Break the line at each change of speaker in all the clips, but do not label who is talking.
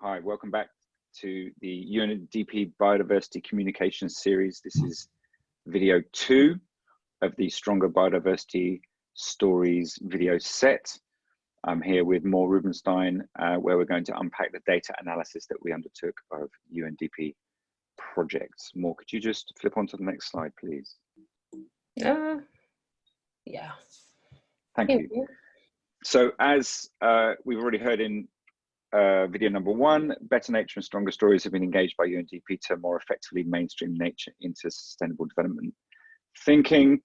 Hi, welcome back to the UNDP Biodiversity Communications Series. This is video 2 of the Stronger Biodiversity Stories video set. I'm here with Moore Rubenstein, where we're going to unpack the data analysis that we undertook of UNDP projects. Moore, could you just flip on to the next slide, please?
Yeah.
Thank you. So as we've already heard in video number 1, Better Nature and Stronger Stories have been engaged by UNDP to more effectively mainstream nature into sustainable development thinking.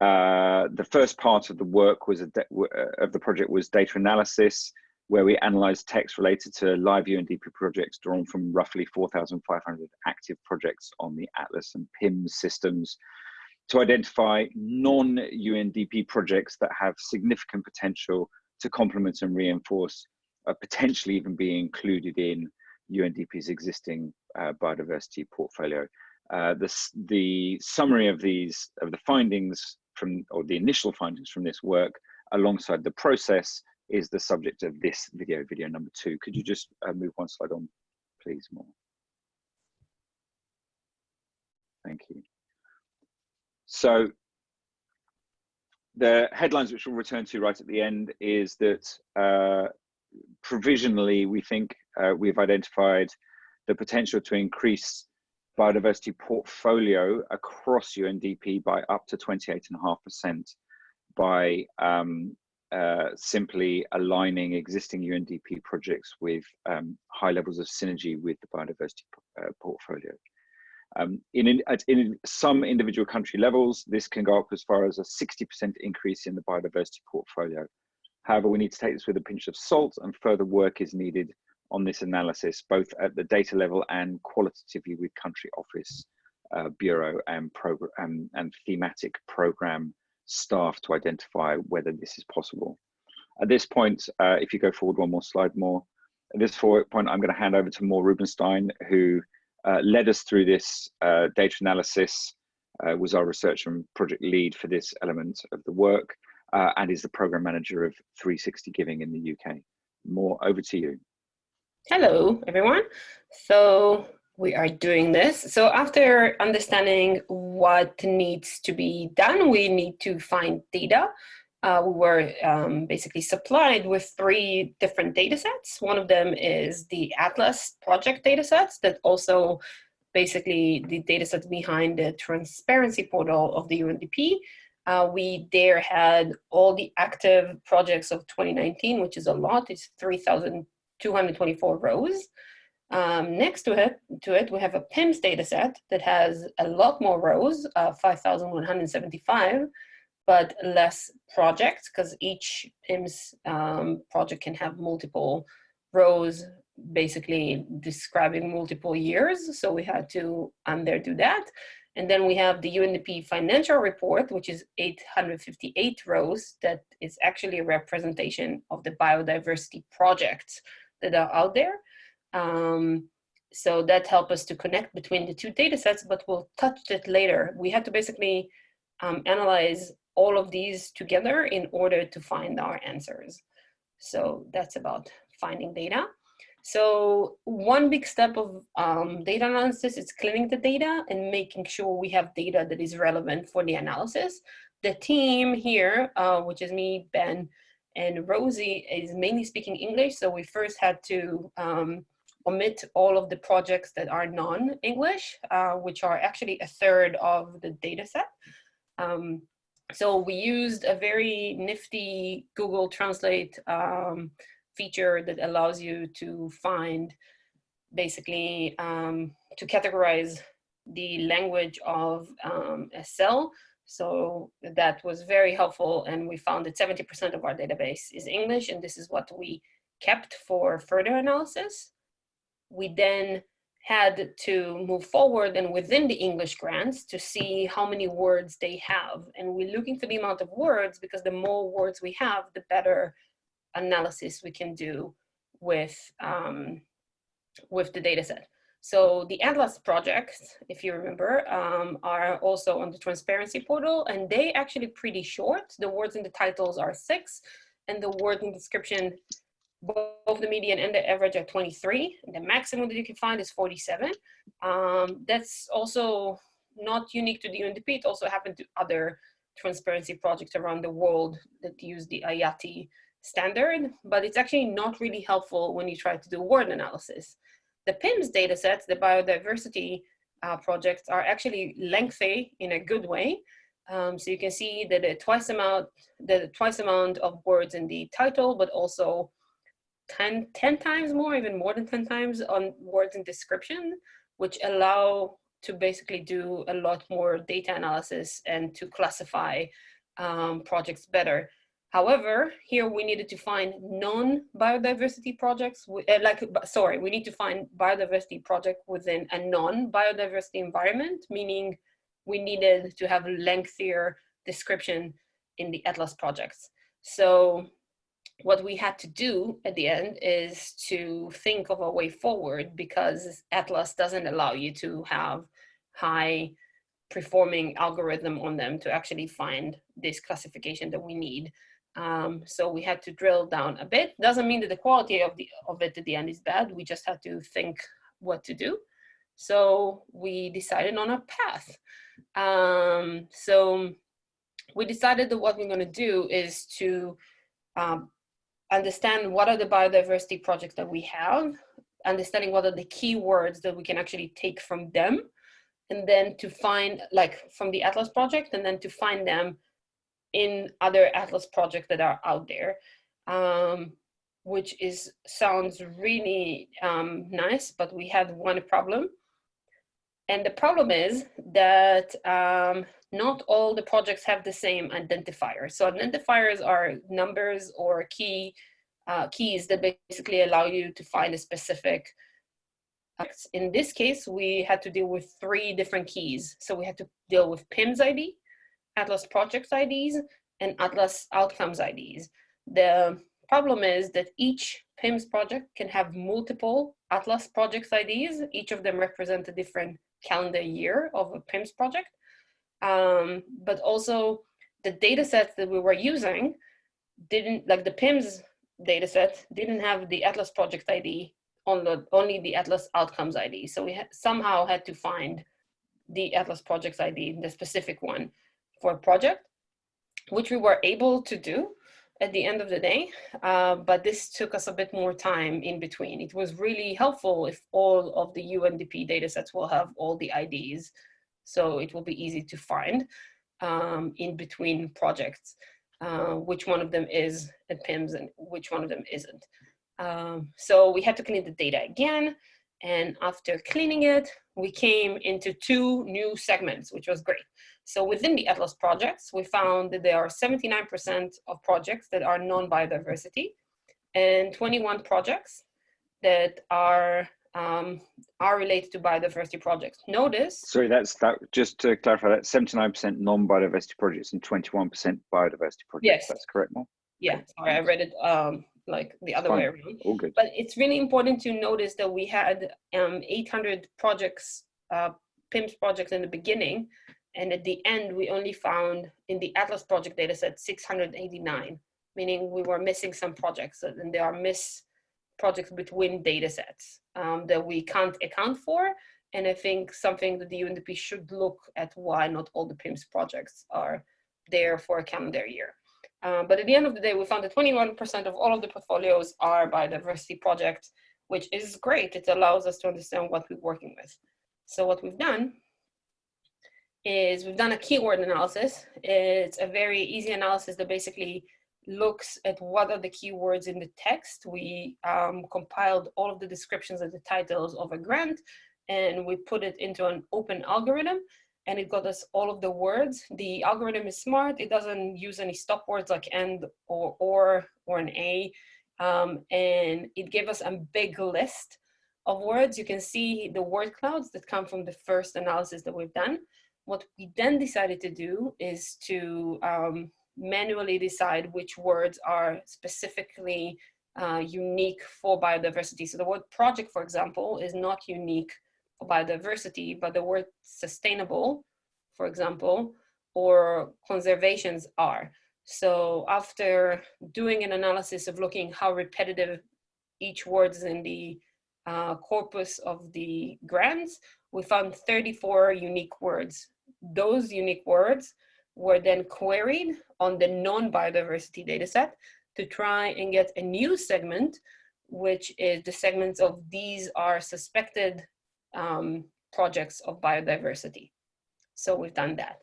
The first part of the work was of the project was data analysis, where we analysed text related to live UNDP projects drawn from roughly 4,500 active projects on the Atlas and PIMS systems to identify non-UNDP projects that have significant potential to complement and reinforce, potentially even be included in UNDP's existing biodiversity portfolio. The summary of the findings or the initial findings from this work, alongside the process, is the subject of this video, video number 2. Could you just move one slide on, please, Moore? Thank you. So the headlines, which we'll return to right at the end, is that provisionally we think we've identified the potential to increase biodiversity portfolio across UNDP by up to 28.5% by simply aligning existing UNDP projects with high levels of synergy with the biodiversity portfolio. In some individual country levels, this can go up as far as a 60% increase in the biodiversity portfolio. However, we need to take this with a pinch of salt, and further work is needed on this analysis, both at the data level and qualitatively with country office, bureau and thematic program staff to identify whether this is possible. At this point, if you go forward one more slide, Moore, at this point, I'm going to hand over to Moore Rubenstein, who led us through this data analysis, was our research and project lead for this element of the work, and is the program manager of 360 Giving in the UK. Moore, over to you.
Hello, everyone. So we are doing this. So after understanding what needs to be done, we need to find data. We were basically supplied with 3 different data sets. One of them is the Atlas project data sets, that also basically the data sets behind the transparency portal of the UNDP. We there had all the active projects of 2019, which is a lot. It's 3,224 rows. Next to it, we have a PIMS data set that has a lot more rows, 5,175, but less projects, because each PIMS project can have multiple rows, basically describing multiple years. So we had to do that. And then we have the UNDP financial report, which is 858 rows, that is actually a representation of the biodiversity projects that are out there. So that helped us to connect between the 2 data sets, but we'll touch it later. We had to basically analyze all of these together in order to find our answers. So that's about finding data. So one big step of data analysis is cleaning the data and making sure we have data that is relevant for the analysis. The team here, which is me, Ben, and Rosie, is mainly speaking English. So we first had to omit all of the projects that are non-English, which are actually 1/3 of the data set. So we used a very nifty Google Translate feature that allows you to find, basically, to categorize the language of a cell. So that was very helpful, and we found that 70% of our database is English, and this is what we kept for further analysis. We then had to move forward and within the English grants to see how many words they have. And we're looking for the amount of words, because the more words we have, the better analysis we can do with the data set. So the Atlas projects, if you remember, are also on the transparency portal, and they actually pretty short. The words in the titles are 6, and the word in description both the median and the average are 23. And the maximum that you can find is 47. That's also not unique to the UNDP. It also happened to other transparency projects around the world that use the IATI standard, but it's actually not really helpful when you try to do word analysis. The PIMS datasets, the biodiversity projects, are actually lengthy in a good way. So you can see that the twice amount of words in the title, but also 10 times more, even more than 10 times on words in description, which allow to basically do a lot more data analysis and to classify projects better. However, here we needed to find non-biodiversity projects, we need to find biodiversity project within a non-biodiversity environment, meaning we needed to have lengthier description in the Atlas projects. So what we had to do at the end is to think of a way forward, because Atlas doesn't allow you to have high performing algorithm on them to actually find this classification that we need. So we had to drill down a bit. Doesn't mean that the quality of it at the end is bad. We just had to think what to do. So we decided on a path. So we decided that what we're going to do is to understand what are the biodiversity projects that we have, understanding what are the keywords that we can actually take from them, and then to find, like from the Atlas project, and then to find them in other Atlas projects that are out there, which sounds really nice, but we had one problem. And the problem is that not all the projects have the same identifier. So identifiers are numbers or keys that basically allow you to find a specific. In this case, we had to deal with 3 different keys. So we had to deal with PIMS ID, Atlas projects IDs, and Atlas outcomes IDs. The problem is that each PIMS project can have multiple Atlas projects IDs. Each of them represent a different calendar year of a PIMS project. But also the data sets that we were using didn't, like the PIMS data set didn't have the Atlas project ID on only the Atlas outcomes ID. So we somehow had to find the Atlas projects ID, the specific one for a project, which we were able to do at the end of the day, but this took us a bit more time in between. It was really helpful if all of the UNDP datasets will have all the IDs, so it will be easy to find in between projects, which one of them is a PIMS and which one of them isn't. So we had to clean the data again, and after cleaning it, we came into 2 new segments, which was great. So within the Atlas projects, we found that there are 79% of projects that are non-biodiversity, and 21 projects that are related to biodiversity projects. Notice.
Sorry, just to clarify, that's 79% non-biodiversity projects and 21% biodiversity projects.
Yes.
That's correct, Mo?
Yeah, sorry, I read it like the other way around.
All good.
But it's really important to notice that we had 800 projects, PIMS projects in the beginning, and at the end we only found in the Atlas project dataset 689, meaning we were missing some projects, and there are projects between datasets that we can't account for. And I think something that the UNDP should look at why not all the PIMS projects are there for a calendar year. But at the end of the day, we found that 21% of all of the portfolios are biodiversity projects, which is great. It allows us to understand what we're working with. So what we've done is we've done a keyword analysis. It's a very easy analysis that basically looks at what are the keywords in the text. We compiled all of the descriptions and the titles of a grant, and we put it into an open algorithm, and it got us all of the words. The algorithm is smart. It doesn't use any stop words like and or an a, and it gave us a big list of words. You can see the word clouds that come from the first analysis that we've done. What we then decided to do is to manually decide which words are specifically unique for biodiversity. So the word project, for example, is not unique for biodiversity, but the word sustainable, for example, or conservations are. So after doing an analysis of looking how repetitive each word is in the corpus of the grants, we found 34 unique words. Those unique words were then queried on the non-biodiversity dataset to try and get a new segment, which is the segments of these are suspected projects of biodiversity. So we've done that.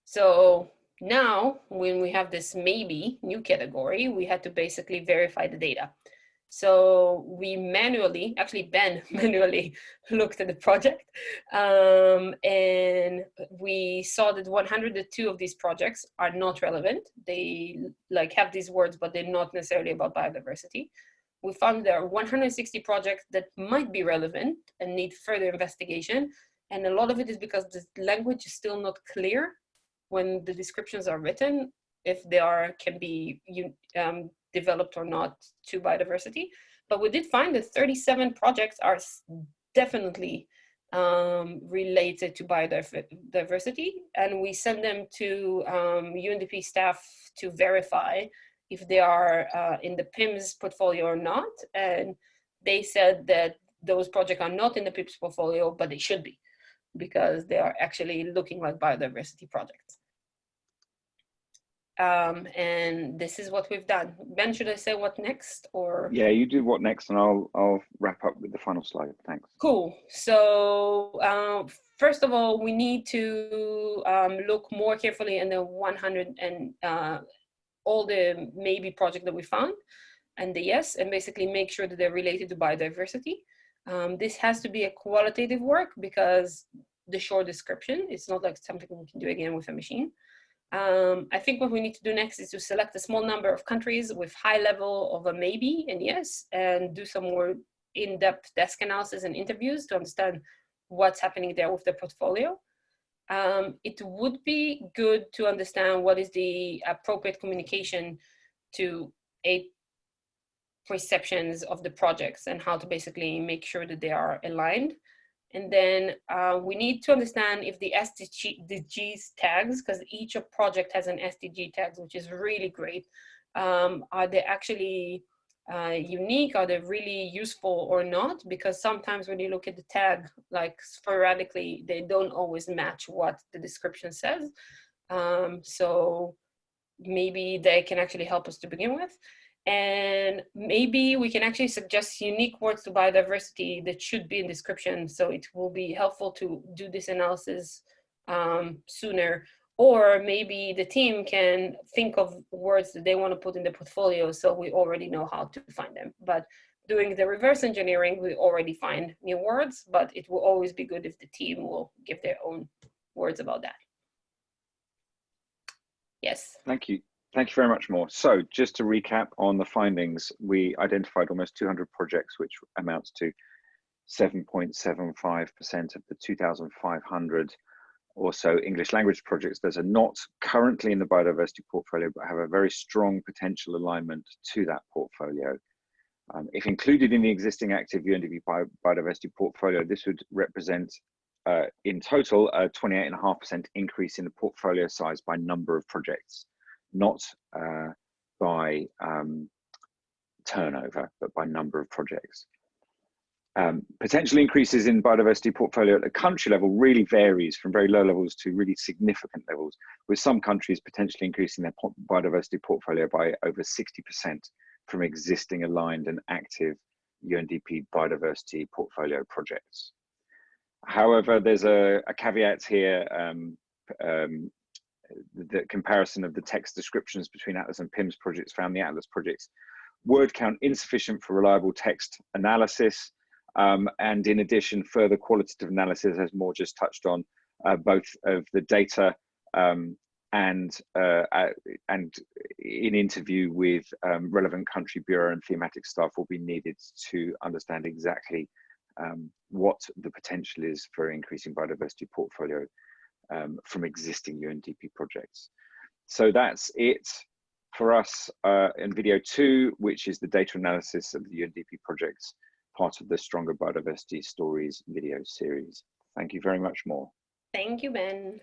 So now when we have this maybe new category, we had to basically verify the data. So we manually, actually Ben manually looked at the project, and we saw that 102 of these projects are not relevant. They like have these words, but they're not necessarily about biodiversity. We found there are 160 projects that might be relevant and need further investigation. And a lot of it is because the language is still not clear when the descriptions are written, if they are can be developed or not to biodiversity. But we did find that 37 projects are definitely related to biodiversity, and we send them to UNDP staff to verify if they are in the PIMS portfolio or not. And they said that those projects are not in the PIMS portfolio, but they should be, because they are actually looking like biodiversity projects. And this is what we've done. Ben, should I say what next, or?
Yeah, you do what next, and I'll wrap up with the final slide. Thanks.
Cool. So first of all, we need to look more carefully in the 100 and all the maybe project that we found, and the yes, and basically make sure that they're related to biodiversity. This has to be a qualitative work because the short description, it's not like something we can do again with a machine. I think what we need to do next is to select a small number of countries with high level of a maybe and yes, and do some more in-depth desk analysis and interviews to understand what's happening there with the portfolio. It would be good to understand what is the appropriate communication to aid perceptions of the projects and how to basically make sure that they are aligned. And then we need to understand if the SDGs tags, because each project has an SDG tags, which is really great. Are they actually unique? Are they really useful or not? Because sometimes when you look at the tag, like sporadically, they don't always match what the description says. So maybe they can actually help us to begin with. And maybe we can actually suggest unique words to biodiversity that should be in description. So it will be helpful to do this analysis sooner. Or maybe the team can think of words that they want to put in the portfolio, so we already know how to find them. But doing the reverse engineering, we already find new words, but it will always be good if the team will give their own words about that. Yes.
Thank you. Thank you very much, Moore. So just to recap on the findings, we identified almost 200 projects, which amounts to 7.75% of the 2,500 or so English language projects that are not currently in the biodiversity portfolio, but have a very strong potential alignment to that portfolio. If included in the existing active UNDP biodiversity portfolio, this would represent in total a 28.5% increase in the portfolio size by number of projects, not by turnover, but by number of projects. Potential increases in biodiversity portfolio at the country level really varies from very low levels to really significant levels, with some countries potentially increasing their biodiversity portfolio by over 60% from existing aligned and active UNDP biodiversity portfolio projects. However, there's a caveat here. The comparison of the text descriptions between Atlas and PIMS projects found the Atlas projects word count insufficient for reliable text analysis. And in addition, further qualitative analysis, as Moore just touched on, both of the data and in interview with relevant country bureau and thematic staff will be needed to understand exactly what the potential is for increasing biodiversity portfolio from existing UNDP projects. So that's it for us in video 2, which is the data analysis of the UNDP projects, part of the Stronger Biodiversity Stories video series. Thank you very much, Moore.
Thank you, Ben.